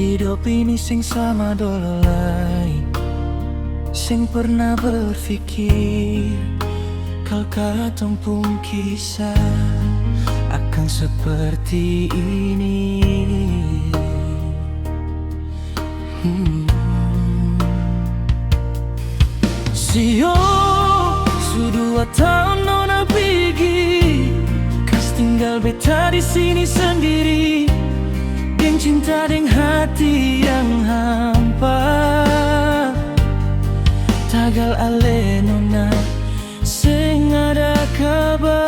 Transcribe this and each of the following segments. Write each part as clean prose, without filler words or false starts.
Hidup ini sing sama dololai, sing pernah berpikir kal katumpung kisah akan seperti ini. Sio su 2 tahun nona pergi, kas tinggal beta di sini sendiri, deng cinta deng hati yang hampa. Tagal ale nona sing ada kabar.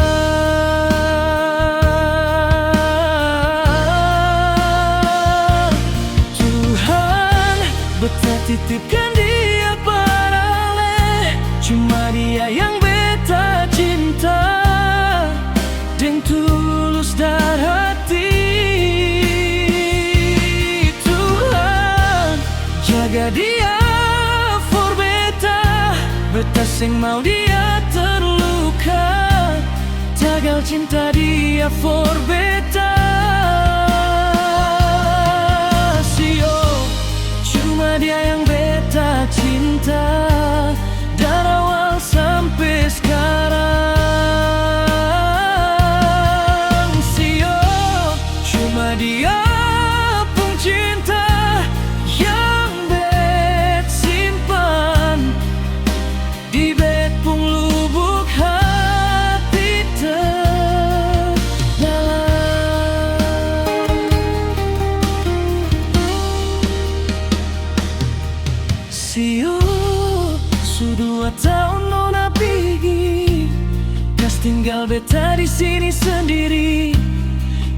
Tuhan beta titipkan dia parale, cuma dia yang beta cinta deng tulus dar hati. Tuhan jaga dia for beta, beta sing mau dia terluka. Tagal cinta dia for beta. Sio cuma dia yang beta cinta dari awal sampai sekarang. Sio cuma dia pun cinta yang bet simpan di bet pun lubuk hati terdalam. Sio su 2 tahun nona pergi, kas tinggal beta di sini sendiri,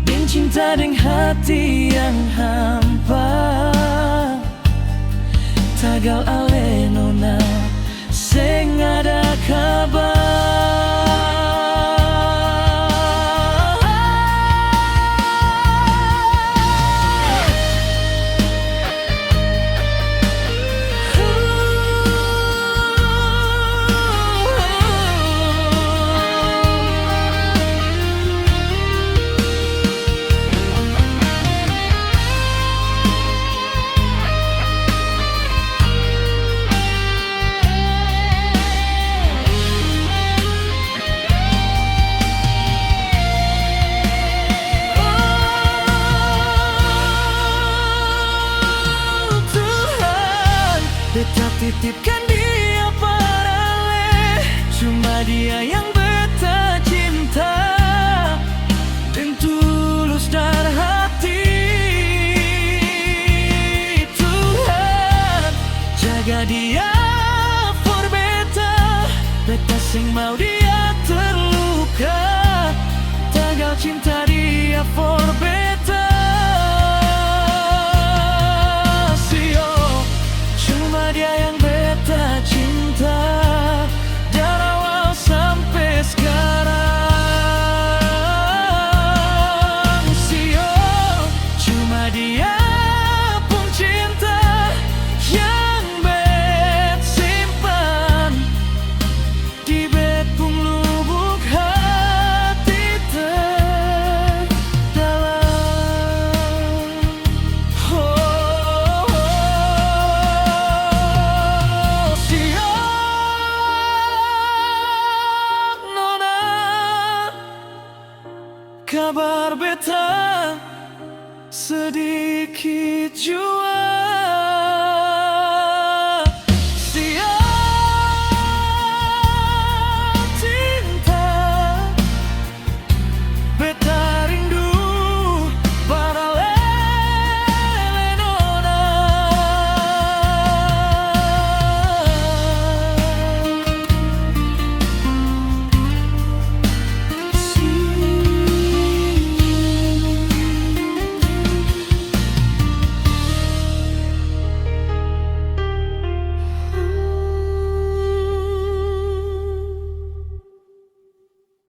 deng cinta deng hati yang hampa. Tagal ale nona sing ada kabar. Beta titipkan dia parale, cuma dia yang beta cinta dan tulus dar hati. Tuhan jaga dia for beta, beta sing mau dia terluka. Tagal cinta dia for beta. Dia yang beta cinta dari awal sampai sekarang. Sio cuma dia pun cinta yang bet simpan di bet pun lubuk hati terdalam. Kabar beta sedikit jua.